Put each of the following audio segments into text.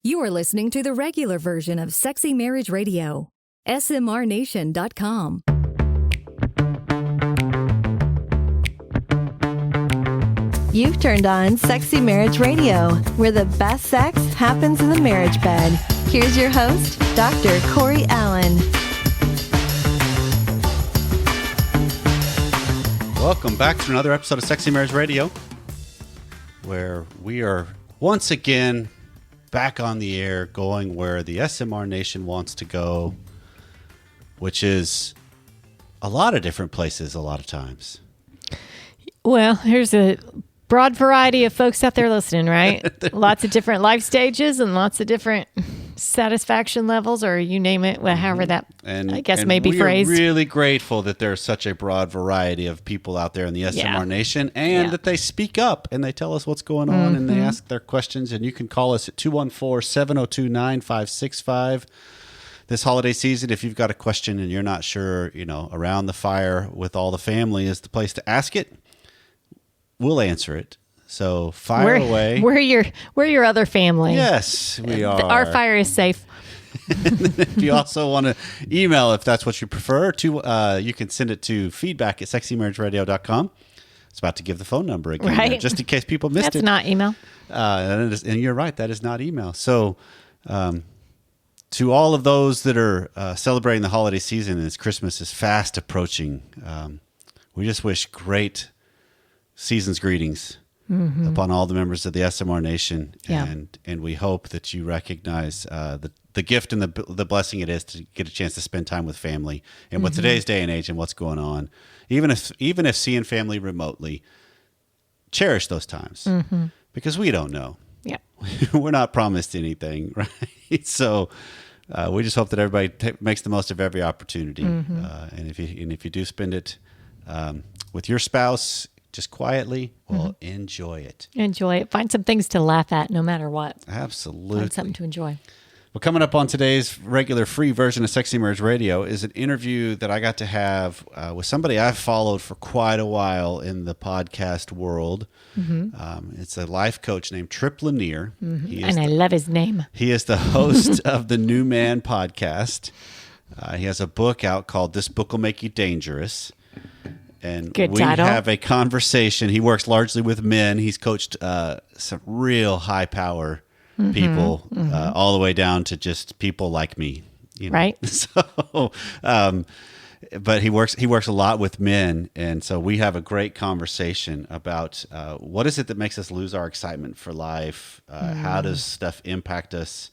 You are listening to the regular version of Sexy Marriage Radio. smrnation.com. You've turned on Sexy Marriage Radio, where the best sex happens in the marriage bed. Here's your host, Dr. Corey Allen. Welcome back to another episode of Sexy Marriage Radio, where we are once again back on the air, going where the SMR Nation wants to go, which is a lot of different places a lot of times. Well, here's a broad variety of folks out there listening, right? Lots of different life stages and lots of different satisfaction levels, or you name it, however that may be phrased. We're really grateful that there's such a broad variety of people out there in the SMR Nation, and that they speak up and they tell us what's going on and they ask their questions. And you can call us at 214-702-9565. This holiday season, if you've got a question and you're not sure, around the fire with all the family is the place to ask it. We'll answer it. So fire away. We're your other family. Yes, we are. Our fire is safe. If you also want to email, if that's what you prefer, you can send it to feedback@sexymarriageradio.com. It's about to give the phone number again, right? Just in case people missed it. That's not email. And you're right, that is not email. So to all of those that are celebrating the holiday season as Christmas is fast approaching, we just wish great season's greetings upon all the members of the SMR Nation, and we hope that you recognize the gift and the blessing it is to get a chance to spend time with family, and with today's day and age and what's going on, even if seeing family remotely, cherish those times because we don't know. Yeah, we're not promised anything, right? So we just hope that everybody makes the most of every opportunity, and if you do spend it with your spouse, just quietly, enjoy it. Enjoy it. Find some things to laugh at no matter what. Absolutely. Find something to enjoy. Well, coming up on today's regular free version of Sexy Marriage Radio is an interview that I got to have with somebody I've followed for quite a while in the podcast world. It's a life coach named Trip Lanier. I love his name. He is the host of the New Man podcast. He has a book out called This Book Will Make You Dangerous. And Good we title. have a conversation. He works largely with men. He's coached some real high power people, all the way down to just people like me. Right. So, but he works a lot with men, and so we have a great conversation about what is it that makes us lose our excitement for life? How does stuff impact us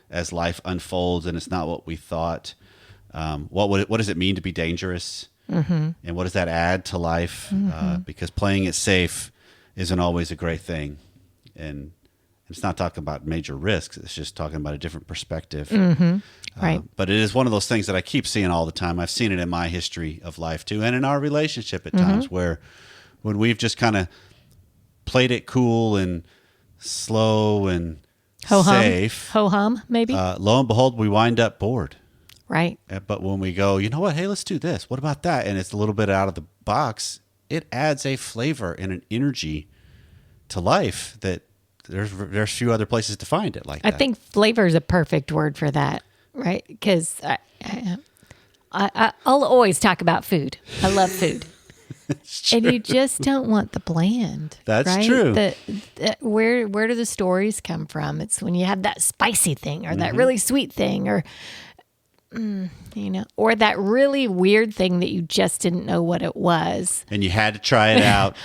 as life unfolds, and it's not what we thought? What does it mean to be dangerous? And what does that add to life? Because playing it safe isn't always a great thing. And it's not talking about major risks. It's just talking about a different perspective. Right. But it is one of those things that I keep seeing all the time. I've seen it in my history of life too, and in our relationship at times where when we've just kind of played it cool and slow and safe. Ho-hum, maybe. Lo and behold, we wind up bored. Right. But when we go, you know what? Hey, let's do this. What about that? And it's a little bit out of the box. It adds a flavor and an energy to life that there's few other places to find it like that. I think flavor is a perfect word for that, right? Because I'll always talk about food. I love food. And you just don't want the bland. That's right? true. Where do the stories come from? It's when you have that spicy thing or that really sweet thing or or that really weird thing that you just didn't know what it was. And you had to try it out.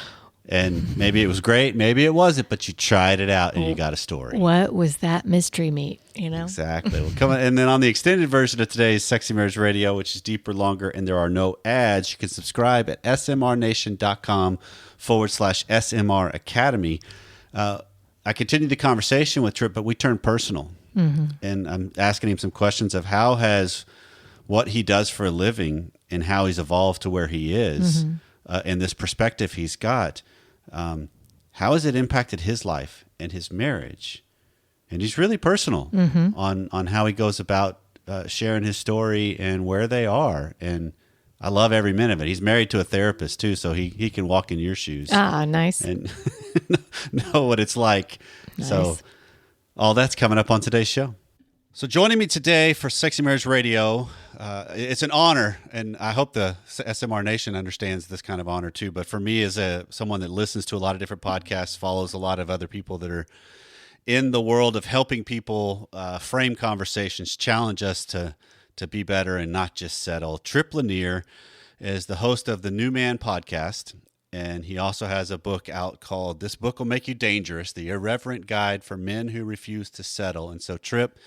And maybe it was great, maybe it wasn't, but you tried it out and you got a story. What was that mystery meat, Exactly. And then on the extended version of today's Sexy Marriage Radio, which is deeper, longer, and there are no ads, you can subscribe at smrnation.com/SMR Academy. I continued the conversation with Trip, but we turned personal. And I'm asking him some questions of how has what he does for a living and how he's evolved to where he is and this perspective he's got. How has it impacted his life and his marriage? And he's really personal on how he goes about sharing his story and where they are. And I love every minute of it. He's married to a therapist too, so he can walk in your shoes. Ah, nice. And know what it's like. Nice. So All that's coming up on today's show. So joining me today for Sexy Marriage Radio, it's an honor, and I hope the SMR Nation understands this kind of honor too. But for me, as someone that listens to a lot of different podcasts, follows a lot of other people that are in the world of helping people frame conversations, challenge us to be better and not just settle. Trip Lanier is the host of the New Man podcast, and he also has a book out called This Book Will Make You Dangerous, The Irreverent Guide for Men Who Refuse to Settle. And so, Trip,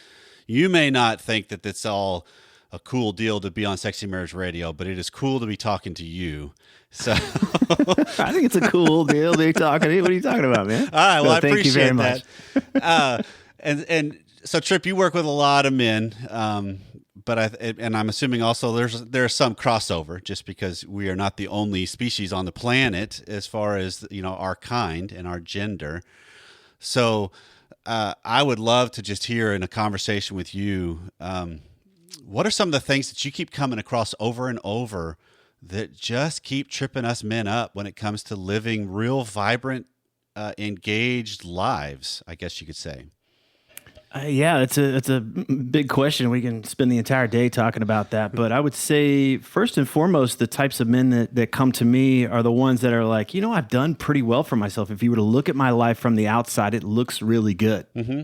you may not think that it's all a cool deal to be on Sexy Marriage Radio, but it is cool to be talking to you. So I think it's a cool deal to be talking to you. What are you talking about, man? All right, well, I thank you appreciate very much. that. And so, Trip, you work with a lot of men, but I'm assuming also there's some crossover, just because we are not the only species on the planet as far as our kind and our gender. So I would love to just hear in a conversation with you, what are some of the things that you keep coming across over and over that just keep tripping us men up when it comes to living real, vibrant, engaged lives, I guess you could say? Yeah, it's a big question. We can spend the entire day talking about that. But I would say, first and foremost, the types of men that come to me are the ones that are like, I've done pretty well for myself. If you were to look at my life from the outside, it looks really good. Mm-hmm.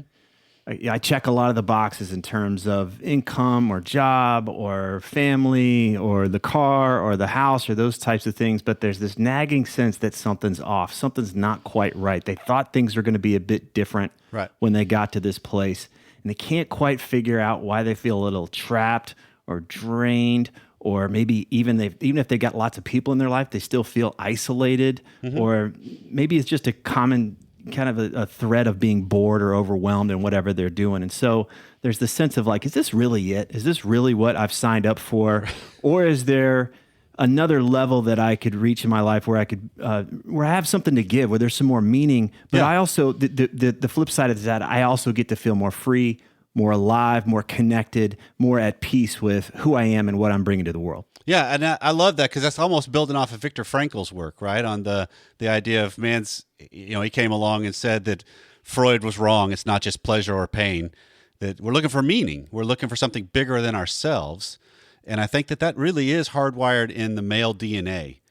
I check a lot of the boxes in terms of income or job or family or the car or the house or those types of things. But there's this nagging sense that something's off. Something's not quite right. They thought things were going to be a bit different when they got to this place. And they can't quite figure out why they feel a little trapped or drained, or maybe even if they got lots of people in their life, they still feel isolated. Mm-hmm. Or maybe it's just a common kind of a thread of being bored or overwhelmed in whatever they're doing. And so there's the sense of like, is this really it? Is this really what I've signed up for? Or is there another level that I could reach in my life where I could, where I have something to give, where there's some more meaning? But I also, the flip side of that, I also get to feel more free, more alive, more connected, more at peace with who I am and what I'm bringing to the world. Yeah, and I love that, because that's almost building off of Viktor Frankl's work, right? On the idea of man's, he came along and said that Freud was wrong. It's not just pleasure or pain, that we're looking for meaning. We're looking for something bigger than ourselves. And I think that really is hardwired in the male DNA,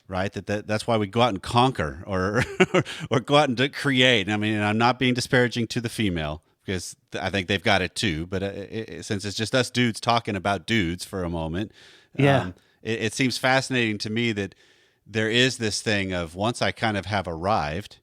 right? That's why we go out and conquer or go out and create. I mean, I'm not being disparaging to the female, because I think they've got it too. But since it's just us dudes talking about dudes for a moment, it seems fascinating to me that there is this thing of, once I kind of have arrived,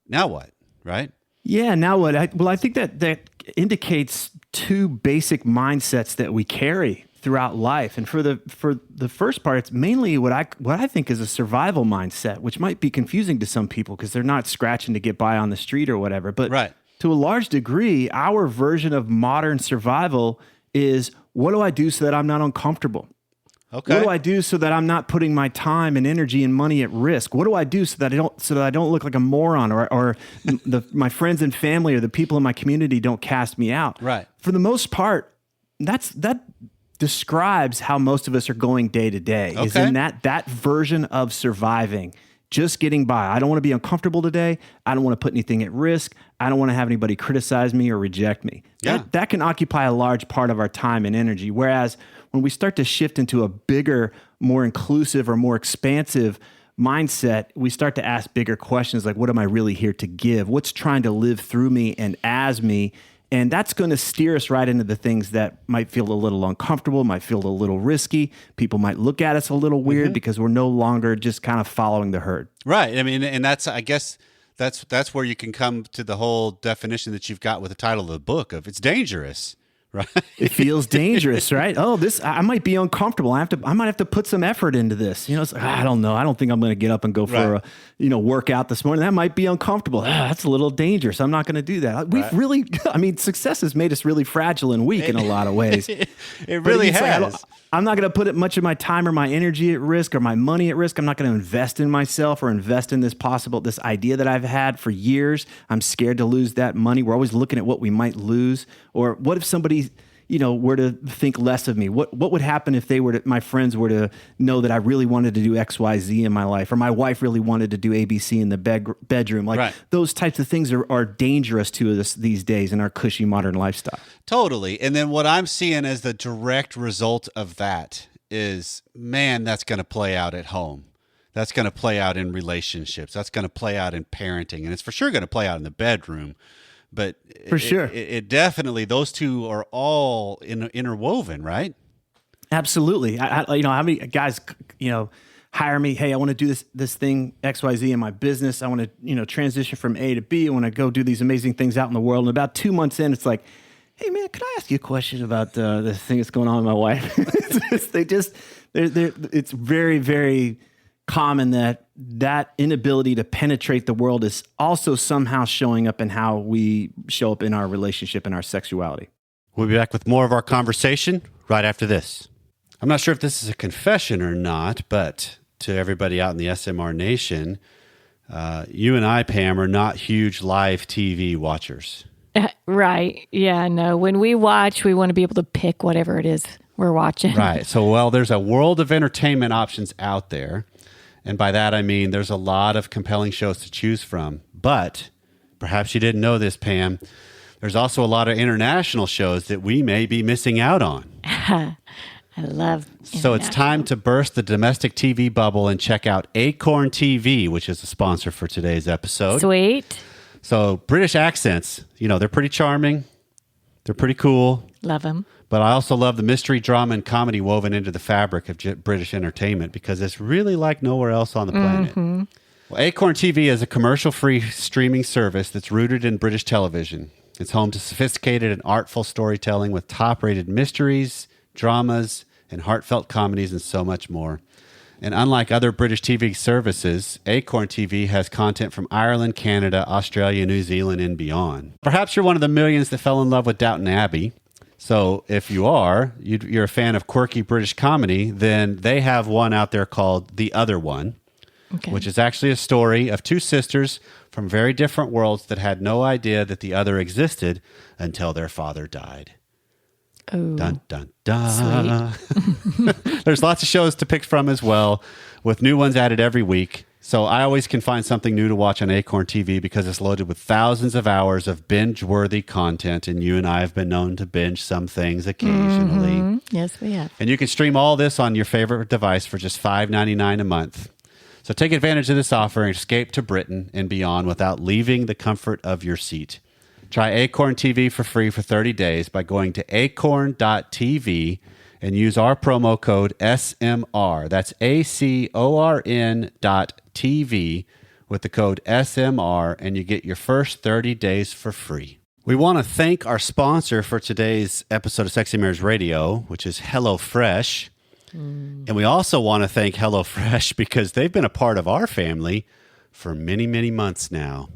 now what, right? Yeah, now what? I think that indicates two basic mindsets that we carry throughout life. And for the first part, it's mainly what I think is a survival mindset, which might be confusing to some people because they're not scratching to get by on the street or whatever. But to a large degree, our version of modern survival is, what do I do so that I'm not uncomfortable? Okay. What do I do so that I'm not putting my time and energy and money at risk? What do I do so that I don't look like a moron, or my friends and family or the people in my community don't cast me out? Right. For the most part, that describes how most of us are going day to day. Okay. Is in that version of surviving, just getting by. I don't want to be uncomfortable today. I don't want to put anything at risk. I don't want to have anybody criticize me or reject me. Yeah. That can occupy a large part of our time and energy. Whereas when we start to shift into a bigger, more inclusive or more expansive mindset, we start to ask bigger questions like, what am I really here to give? What's trying to live through me and as me? And that's going to steer us right into the things that might feel a little uncomfortable, might feel a little risky. People might look at us a little weird because we're no longer just kind of following the herd. Right. I mean, and I guess that's where you can come to the whole definition that you've got with the title of the book of, it's dangerous. Right. It feels dangerous, right? Oh, I might be uncomfortable. I might have to put some effort into this. It's like, I don't know. I don't think I'm going to get up and go for a workout this morning. That might be uncomfortable. That's a little dangerous. I'm not going to do that. We've really, success has made us really fragile and weak in a lot of ways. It really has. Like, I'm not going to put much of my time or my energy at risk or my money at risk. I'm not going to invest in myself or invest in this idea that I've had for years. I'm scared to lose that money. We're always looking at what we might lose. Or what if somebody, were to think less of me? What would happen if my friends were to know that I really wanted to do XYZ in my life, or my wife really wanted to do ABC in the bedroom? Like Right. those types of things are dangerous to us these days in our cushy modern lifestyle. Totally. And then what I'm seeing as the direct result of that is, man, that's going to play out at home. That's going to play out in relationships. That's going to play out in parenting. And it's for sure going to play out in the bedroom. But For sure. It definitely, those two are all interwoven, right? Absolutely. How many guys, hire me? Hey, I want to do this thing XYZ in my business. I want to, transition from A to B. I want to go do these amazing things out in the world. And about 2 months in, it's like, hey man, could I ask you a question about this thing that's going on with my wife? It's very, very common that inability to penetrate the world is also somehow showing up in how we show up in our relationship and our sexuality. We'll be back with more of our conversation right after this. I'm not sure if this is a confession or not, but to everybody out in the SMR Nation, you and I, Pam, are not huge live TV watchers. Right. Yeah, no. When we watch, we want to be able to pick whatever it is we're watching. Right. So, there's a world of entertainment options out there. And by that, I mean there's a lot of compelling shows to choose from. But perhaps you didn't know this, Pam. There's also a lot of international shows that we may be missing out on. I love So it's time to burst the domestic TV bubble and check out Acorn TV, which is the sponsor for today's episode. Sweet. So British accents, they're pretty charming. They're pretty cool. Love them. But I also love the mystery, drama, and comedy woven into the fabric of British entertainment because it's really like nowhere else on the planet. Mm-hmm. Well, Acorn TV is a commercial-free streaming service that's rooted in British television. It's home to sophisticated and artful storytelling with top-rated mysteries, dramas, and heartfelt comedies, and so much more. And unlike other British TV services, Acorn TV has content from Ireland, Canada, Australia, New Zealand, and beyond. Perhaps you're one of the millions that fell in love with Downton Abbey. So if you are, you're a fan of quirky British comedy, then they have one out there called The Other One, which is actually a story of two sisters from very different worlds that had no idea that the other existed until their father died. Oh, Dun, dun, dun. There's lots of shows to pick from as well, with new ones added every week. So I always can find something new to watch on Acorn TV because it's loaded with thousands of hours of binge-worthy content, and you and I have been known to binge some things occasionally. Mm-hmm. Yes, we have. And you can stream all this on your favorite device for just $5.99 a month. So take advantage of this offer and escape to Britain and beyond without leaving the comfort of your seat. Try Acorn TV for free for 30 days by going to acorn.tv and use our promo code SMR. That's ACORN.TV with the code SMR, and you get your first 30 days for free. We want to thank our sponsor for today's episode of Sexy Marriage Radio, which is HelloFresh. And we also want to thank HelloFresh because they've been a part of our family for many, many months now.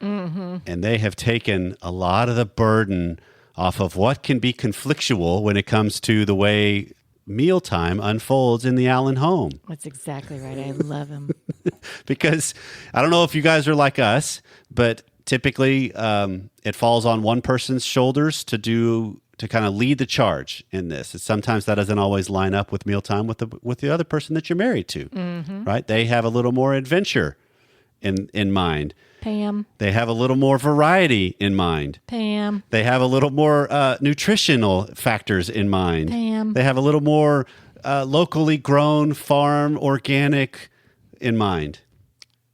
Mm-hmm. And they have taken a lot of the burden off of what can be conflictual when it comes to the way mealtime unfolds in the Allen home. That's exactly right. I love them. Because I don't know if you guys are like us, but typically it falls on one person's shoulders to kind of lead the charge in this. And sometimes that doesn't always line up with mealtime with the other person that you're married to, right? They have a little more adventure in mind. Pam. They have a little more variety in mind. Pam. They have a little more nutritional factors in mind. Pam. They have a little more locally grown, farm, organic in mind.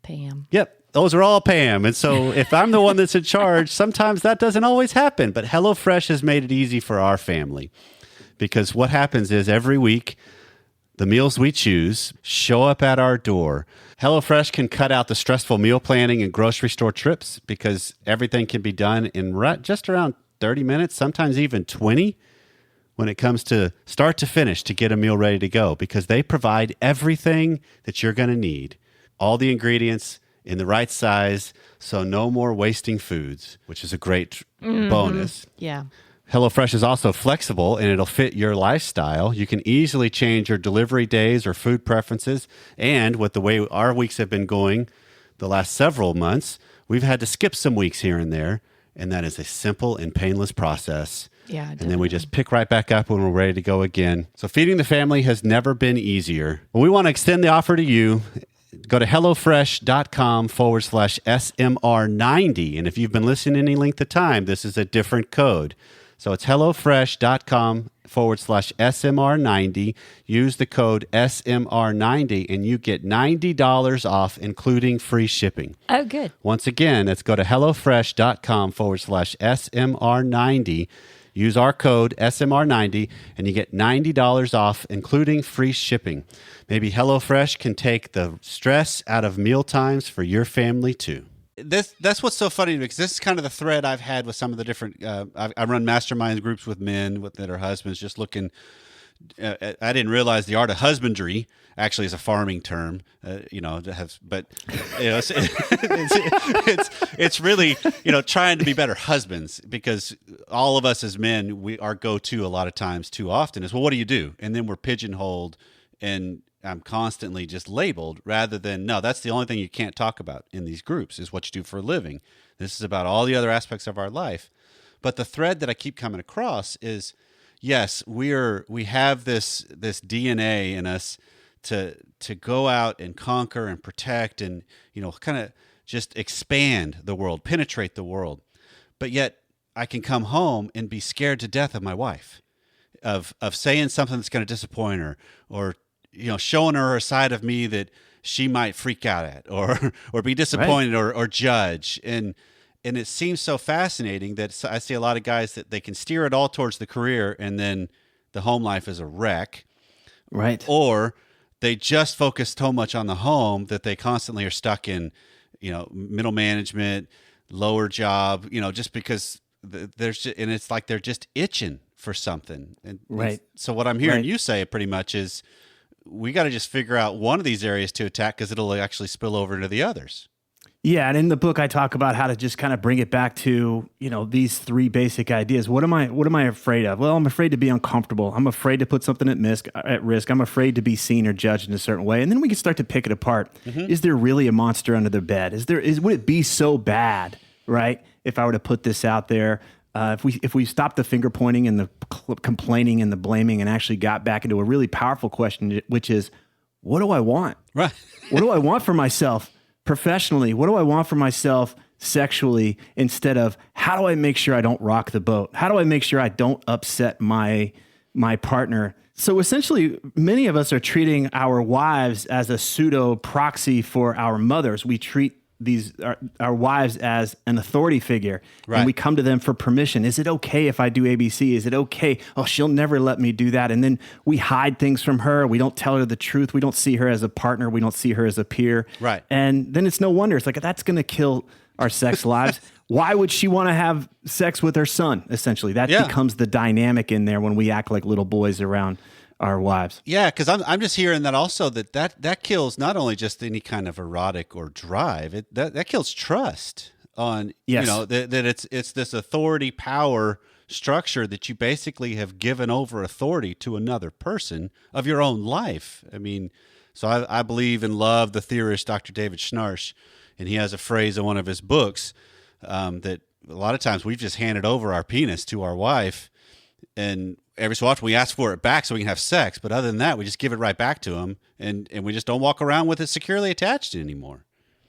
Pam. Yep, those are all Pam. And so if I'm the one that's in charge, sometimes that doesn't always happen. But HelloFresh has made it easy for our family because what happens is every week, the meals we choose show up at our door. HelloFresh can cut out the stressful meal planning and grocery store trips because everything can be done in just around 30 minutes, sometimes even 20 when it comes to start to finish to get a meal ready to go because they provide everything that you're going to need. All the ingredients in the right size, so no more wasting foods, which is a great bonus. Yeah. HelloFresh is also flexible and it'll fit your lifestyle. You can easily change your delivery days or food preferences. And with the way our weeks have been going the last several months, we've had to skip some weeks here and there. And that is a simple and painless process. Yeah, And then we just pick right back up when we're ready to go again. So feeding the family has never been easier. Well, we want to extend the offer to you. Go to HelloFresh.com/SMR90. And if you've been listening any length of time, this is a different code. So it's HelloFresh.com/SMR90. Use the code SMR90 and you get $90 off, including free shipping. Oh, good. Once again, let's go to HelloFresh.com/SMR90. Use our code SMR90 and you get $90 off, including free shipping. Maybe HelloFresh can take the stress out of meal times for your family too. That's what's so funny, because this is kind of the thread I've had with some of the different. I run mastermind groups with men that are husbands, just looking. I didn't realize the art of husbandry actually is a farming term. But it's really trying to be better husbands, because all of us as men, our go-to a lot of times too often is, well, what do you do? And then we're pigeonholed, and I'm constantly just labeled, rather than, no, that's the only thing you can't talk about in these groups is what you do for a living. This is about all the other aspects of our life. But the thread that I keep coming across is, yes, we have this DNA in us to go out and conquer and protect and kind of just expand the world, penetrate the world. But yet I can come home and be scared to death of my wife, of saying something that's going to disappoint her, or showing her a side of me that she might freak out at, or be disappointed, right, or judge. And it seems so fascinating that I see a lot of guys that they can steer it all towards the career, and then the home life is a wreck. Right. Or they just focus so much on the home that they constantly are stuck in, middle management, lower job, just because and it's like they're just itching for something. And right. So what I'm hearing you say pretty much is, we got to just figure out one of these areas to attack, because it'll actually spill over into the others. Yeah, and in the book I talk about how to just kind of bring it back to, these three basic ideas. What am I afraid of? Well, I'm afraid to be uncomfortable. I'm afraid to put something at risk. I'm afraid to be seen or judged in a certain way. And then we can start to pick it apart. Mm-hmm. Is there really a monster under the bed? Would it be so bad, right, if I were to put this out there? If we stopped the finger pointing and the complaining and the blaming and actually got back into a really powerful question, which is, what do I want? Right. What do I want for myself professionally? What do I want for myself sexually, instead of, how do I make sure I don't rock the boat? How do I make sure I don't upset my partner? So essentially, many of us are treating our wives as a pseudo proxy for our mothers. We treat our wives as an authority figure, right, and we come to them for permission. Is it okay if I do ABC? Is it okay? Oh, she'll never let me do that. And then we hide things from her. We don't tell her the truth. We don't see her as a partner. We don't see her as a peer. Right. And then it's no wonder. It's like, that's going to kill our sex lives. Why would she want to have sex with her son? Essentially, that becomes the dynamic in there when we act like little boys around our wives. Yeah, because I'm just hearing that also that kills not only just any kind of erotic or drive, that kills trust on, yes, that it's this authority power structure that you basically have given over authority to another person of your own life. I mean, so I believe and love the theorist Dr. David Schnarch, and he has a phrase in one of his books that a lot of times we've just handed over our penis to our wife, and every so often we ask for it back so we can have sex. But other than that, we just give it right back to them, and we just don't walk around with it securely attached anymore.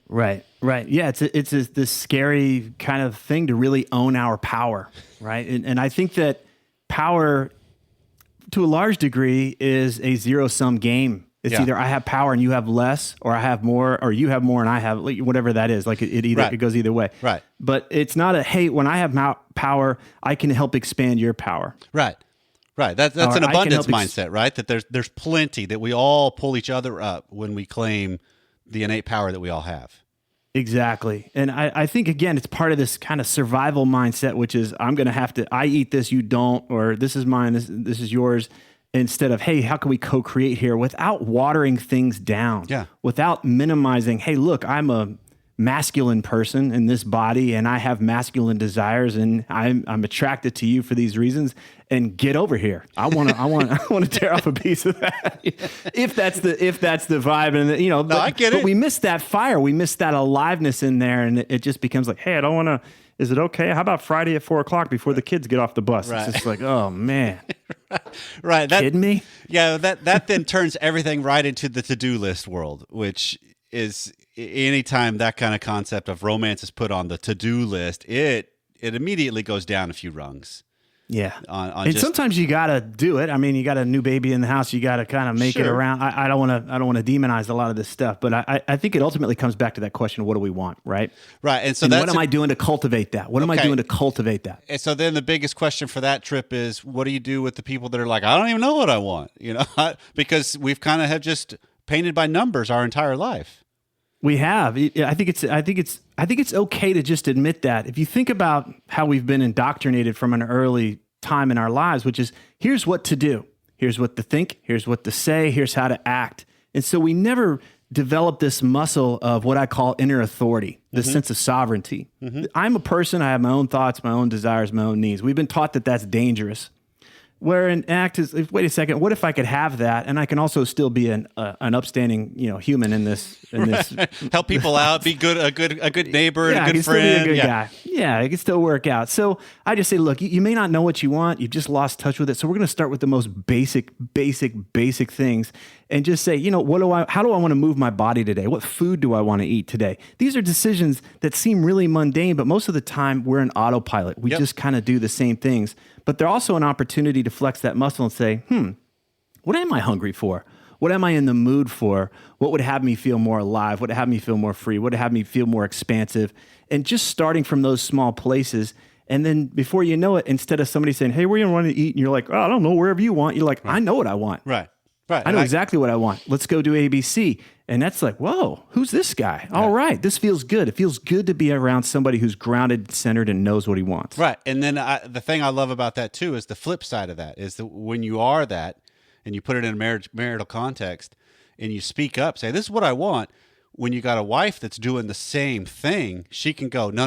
Right. Yeah, it's this scary kind of thing to really own our power, right? And I think that power, to a large degree, is a zero-sum game. It's either I have power and you have less, or I have more, or you have more and I have, whatever that is. Like it goes either way. Right. But it's not hey, when I have power, I can help expand your power. Right. That's an abundance mindset, right? That there's plenty, that we all pull each other up when we claim the innate power that we all have. Exactly. And I think, again, it's part of this kind of survival mindset, which is, I'm going to have to, I eat this, you don't, or this is mine, this is yours. Instead of, hey, how can we co-create here without watering things down? Yeah. Without minimizing, hey, look, I'm a masculine person in this body and I have masculine desires and I'm attracted to you for these reasons, and get over here. I want to tear off a piece of that. if that's the vibe, and I get it. But we miss that fire. We miss that aliveness in there, and it just becomes like, hey, I don't want to Is it okay? How about Friday at 4:00 before the kids get off the bus? Right. It's just like, oh man, Right. kidding me? Yeah, that then turns everything right into the to-do list world, which is anytime that kind of concept of romance is put on the to-do list, it immediately goes down a few rungs. Yeah. On And just, sometimes you got to do it. I mean, you got a new baby in the house. You got to kind of make it Sure. around. I don't want to demonize a lot of this stuff, but I think it ultimately comes back to that question, what do we want, right? right. And so And that's what am I doing to cultivate that? What am I Okay. doing to cultivate that? And so then the biggest question for that trip is, what do you do with the people that are like, I don't even know what I want, because we've kind of have just painted by numbers our entire life. We have. I think it's okay to just admit that. If you think about how we've been indoctrinated from an early time in our lives, which is here's what to do, here's what to think, here's what to say, here's how to act. And so we never develop this muscle of what I call inner authority, the sense of sovereignty. I'm a person, I have my own thoughts, my own desires, my own needs. We've been taught that that's dangerous. Where an act is, wait a second, what if I could have that and I can also still be an upstanding, human in this Help people out, be a good neighbor, and I a can good still be friend. a good guy. Yeah, it can still work out. So I just say, look, you may not know what you want. You've just lost touch with it. So we're going to start with the most basic things and just say, how do I want to move my body today? What food do I want to eat today? These are decisions that seem really mundane, but most of the time we're an autopilot. We just kind of do the same things. But they're also an opportunity to flex that muscle and say, what am I hungry for? What am I in the mood for? What would have me feel more alive? What would have me feel more free? What would have me feel more expansive? And just starting from those small places. And then before you know it, instead of somebody saying, hey, where do you want to eat? And you're like, oh, I don't know, wherever you want. You're like, I know what I want. Right. I know exactly what I want. Let's go do ABC. And that's like, whoa, who's this guy? All right, this feels good. It feels good to be around somebody who's grounded, centered, and knows what he wants. Right. And then the thing I love about that too is the flip side of that is that when you are that and you put it in a marital context and you speak up, say, this is what I want. When you got a wife that's doing the same thing, she can go, no,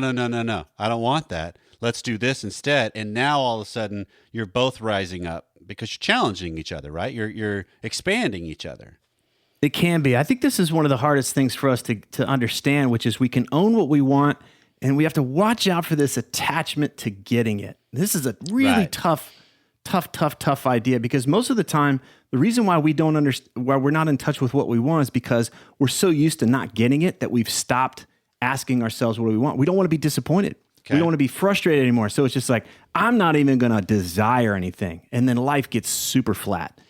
I don't want that. Let's do this instead. And now all of a sudden you're both rising up because you're challenging each other, right? You're expanding each other. It can be. I think this is one of the hardest things for us to understand, which is we can own what we want, and we have to watch out for this attachment to getting it. This is a really tough idea because most of the time, the reason why why we're not in touch with what we want is because we're so used to not getting it that we've stopped asking ourselves what do we want. We don't want to be disappointed. Okay. We don't want to be frustrated anymore. So it's just like, I'm not even going to desire anything. And then life gets super flat.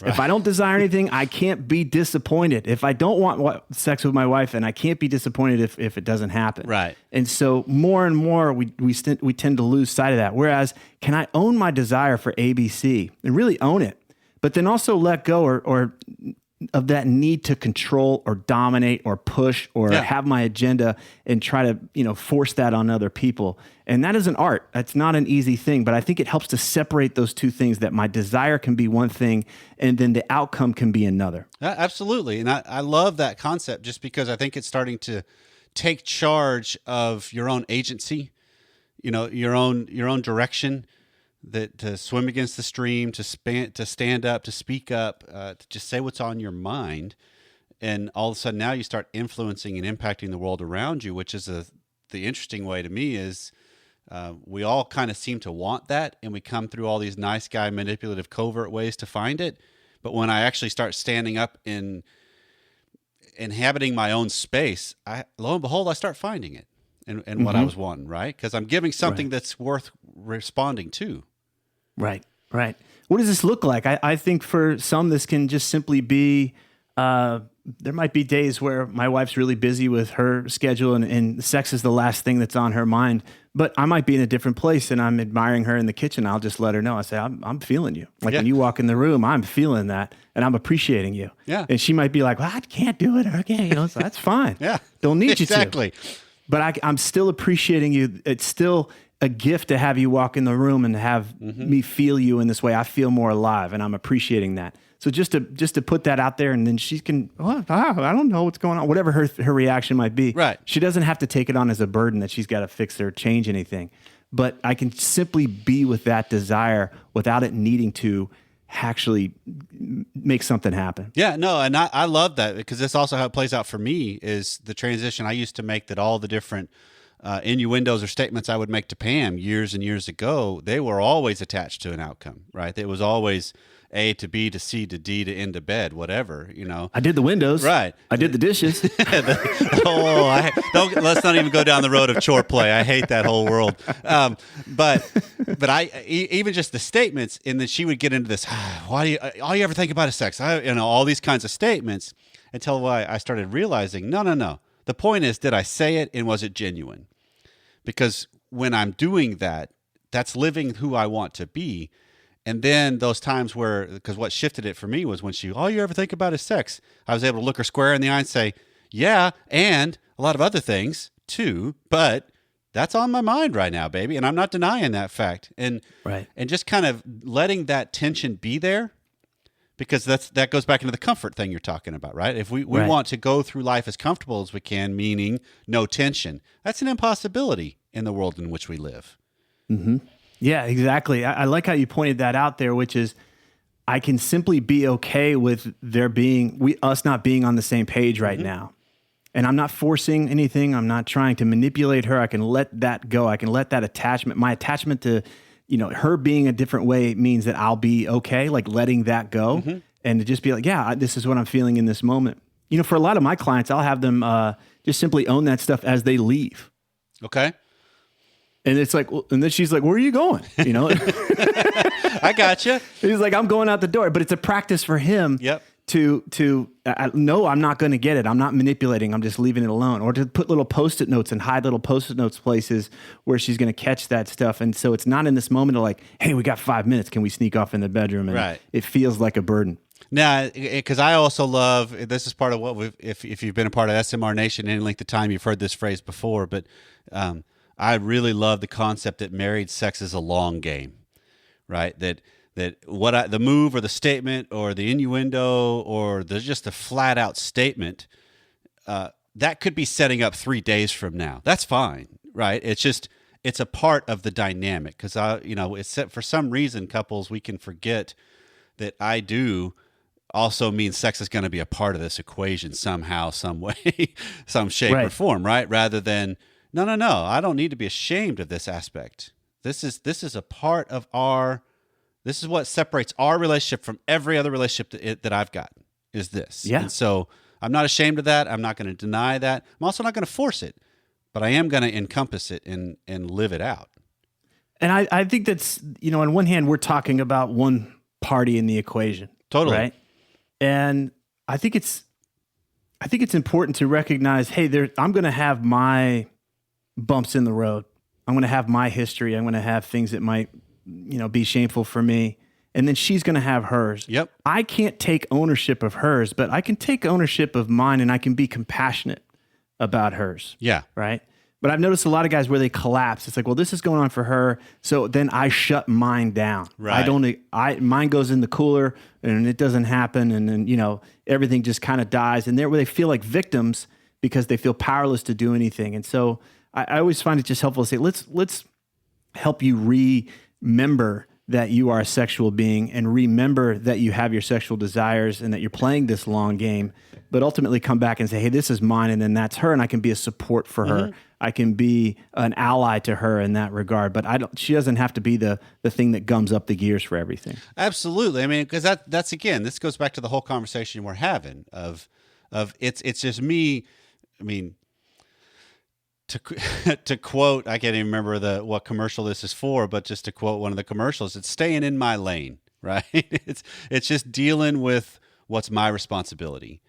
Right. If I don't desire anything, I can't be disappointed. If I don't want sex with my wife, and I can't be disappointed if it doesn't happen. Right. And so more and more, we tend to lose sight of that. Whereas, can I own my desire for ABC and really own it, but then also let go or of that need to control or dominate or push or have my agenda and try to, force that on other people. And that is an art. That's not an easy thing, but I think it helps to separate those two things, that my desire can be one thing and then the outcome can be another. Absolutely. And I love that concept just because I think it's starting to take charge of your own agency, your own direction. That to swim against the stream, to stand up, to speak up, to just say what's on your mind, and all of a sudden now you start influencing and impacting the world around you, which is the interesting way to me is we all kind of seem to want that, and we come through all these nice guy manipulative covert ways to find it. But when I actually start standing up and inhabiting my own space, lo and behold, I start finding it and what I was wanting, right? Because I'm giving something that's worth responding to. Right. What does this look like? I think for some, this can just simply be, there might be days where my wife's really busy with her schedule and sex is the last thing that's on her mind, but I might be in a different place and I'm admiring her in the kitchen. I'll just let her know. I say, I'm feeling you. Like when you walk in the room, I'm feeling that and I'm appreciating you. Yeah. And she might be like, well, I can't do it. Okay. So that's fine. Don't need you to. Exactly. But I'm still appreciating you. It's still a gift to have you walk in the room and have me feel you in this way. I feel more alive and I'm appreciating that. So just to put that out there, and then she can, I don't know what's going on, whatever her reaction might be. Right. She doesn't have to take it on as a burden that she's got to fix or change anything. But I can simply be with that desire without it needing to actually make something happen. Yeah, no, and I love that because that's also how it plays out for me is the transition I used to make that all the different innuendos or statements I would make to Pam years and years ago, they were always attached to an outcome, right? It was always A to B to C to D to N to bed, whatever, I did the windows. Right. I did the dishes. Let's not even go down the road of chore play. I hate that whole world. But even just the statements, and then she would get into this, all you ever think about is sex, all these kinds of statements, until I started realizing, no. The point is, did I say it and was it genuine? Because when I'm doing that, that's living who I want to be. And then those times because what shifted it for me was when all you ever think about is sex, I was able to look her square in the eye and say, yeah, and a lot of other things too, but that's on my mind right now, baby. And I'm not denying that fact. And just kind of letting that tension be there, because that goes back into the comfort thing you're talking about, right? If we want to go through life as comfortable as we can, meaning no tension, that's an impossibility in the world in which we live. Mm-hmm. Yeah, exactly. I like how you pointed that out there, which is I can simply be okay with us not being on the same page right now. And I'm not forcing anything. I'm not trying to manipulate her. I can let that go. I can let that attachment, my attachment to her being a different way means that I'll be okay, like letting that go and to just be like, yeah, this is what I'm feeling in this moment. For a lot of my clients, I'll have them just simply own that stuff as they leave. Okay. And it's like, and then she's like, where are you going? I gotcha. He's like, I'm going out the door, but it's a practice for him. Yep. No, I'm not going to get it. I'm not manipulating. I'm just leaving it alone. Or to put little Post-it notes and hide little Post-it notes places where she's going to catch that stuff. And so it's not in this moment of like, hey, we got 5 minutes. Can we sneak off in the bedroom? And it feels like a burden. Now, because I also love, this is part of what if you've been a part of SMR Nation any length of time, you've heard this phrase before, but I really love the concept that married sex is a long game, right? That the move or the statement or the innuendo or just the flat out statement, that could be setting up 3 days from now. That's fine, right? It's a part of the dynamic, because it's for some reason couples, we can forget that I do also means sex is going to be a part of this equation somehow, some way, some shape or form, right? Rather than no, I don't need to be ashamed of this aspect. This is a part of this is what separates our relationship from every other relationship that I've got, is this. Yeah. And so I'm not ashamed of that. I'm not going to deny that. I'm also not going to force it, but I am going to encompass it and live it out. And I think that's, on one hand, we're talking about one party in the equation. Totally. Right. And I think it's important to recognize, hey, I'm going to have my bumps in the road. I'm going to have my history. I'm going to have things that might, be shameful for me. And then she's going to have hers. Yep. I can't take ownership of hers, but I can take ownership of mine, and I can be compassionate about hers. Yeah. Right. But I've noticed a lot of guys where they collapse. It's like, well, this is going on for her, so then I shut mine down. Right. Mine goes in the cooler, and it doesn't happen, and then everything just kind of dies. And where they feel like victims because they feel powerless to do anything. And so I always find it just helpful to say, let's help you remember that you are a sexual being, and remember that you have your sexual desires and that you're playing this long game, but ultimately come back and say, hey, this is mine, and then that's her, and I can be a support for her. I can be an ally to her in that regard, but she doesn't have to be the thing that gums up the gears for everything. Absolutely. I mean, because that's again, this goes back to the whole conversation we're having of it's just me. I mean, to quote, I can't even remember what commercial this is for, but just to quote one of the commercials, it's staying in my lane, right? It's just dealing with what's my responsibility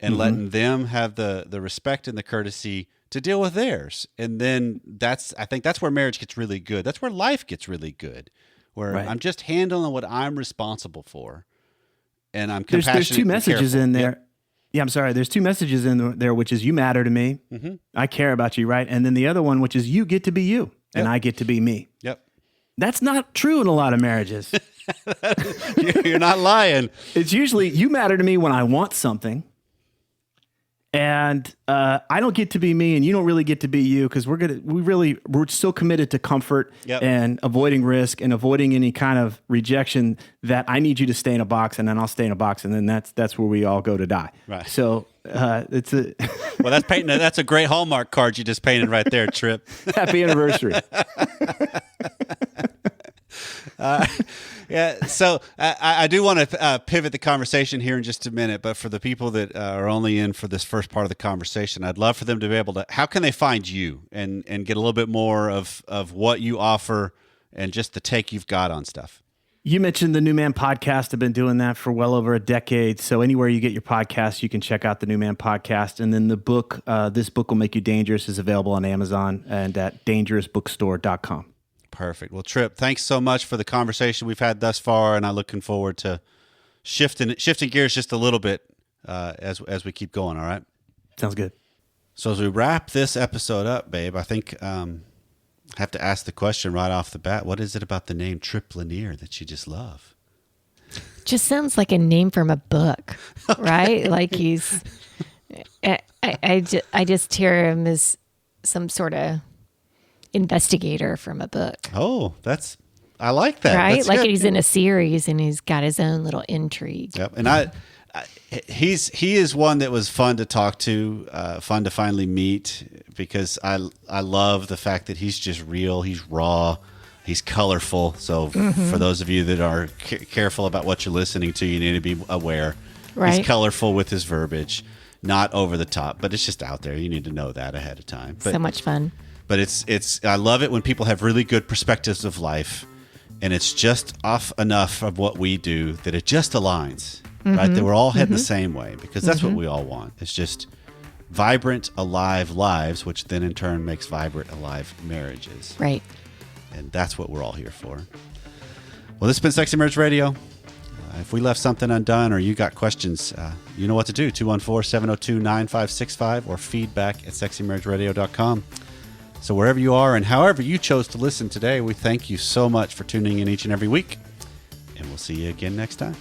and letting them have the respect and the courtesy to deal with theirs. And then I think that's where marriage gets really good. That's where life gets really good, where I'm just handling what I'm responsible for. And I'm compassionate. There's two messages in there. Yep. Yeah, I'm sorry. There's two messages in there, which is you matter to me. I care about you, right? And then the other one, which is you get to be you, and I get to be me. Yep. That's not true in a lot of marriages. You're not lying. It's usually you matter to me when I want something, and I don't get to be me, and you don't really get to be you, because we're so committed to comfort and avoiding risk and avoiding any kind of rejection that I need you to stay in a box, and then I'll stay in a box, and then that's where we all go to die. Right. So It's a Well, that's painting. That's a great Hallmark card you just painted right there, Trip. happy anniversary. Yeah. So I do want to pivot the conversation here in just a minute, but for the people that are only in for this first part of the conversation, I'd love for them to be able to. How can they find you and get a little bit more of what you offer and just the take you've got on stuff? You mentioned the New Man podcast. I've been doing that for well over a decade. So anywhere you get your podcast, you can check out the New Man podcast. And then the book, This Book Will Make You Dangerous, is available on Amazon and at dangerousbookstore.com. Perfect. Well, Trip, thanks so much for the conversation we've had thus far, and I'm looking forward to shifting gears just a little bit as we keep going. All right. Sounds good. So as we wrap this episode up, babe, I think I have to ask the question right off the bat: what is it about the name Trip Lanier that you just love? Just sounds like a name from a book, right? Like he's. I just hear him as some sort of investigator from a book. Oh, I like that. Right? That's like good. he's in a series and he's got his own little intrigue. Yep. And he is one that was fun to talk to, fun to finally meet, because I love the fact that he's just real. He's raw. He's colorful. So for those of you that are careful about what you're listening to, you need to be aware. Right. He's colorful with his verbiage, not over the top, but it's just out there. You need to know that ahead of time. But, So much fun. But it's I love it when people have really good perspectives of life, and it's just off enough of what we do that it just aligns, right? That we're all heading the same way, because that's what we all want. It's just vibrant, alive lives, which then in turn makes vibrant, alive marriages. Right. And that's what we're all here for. Well, this has been Sexy Marriage Radio. If we left something undone or you got questions, you know what to do. 214-702-9565 or feedback@sexymarriageradio.com. So wherever you are and however you chose to listen today, we thank you so much for tuning in each and every week. And we'll see you again next time.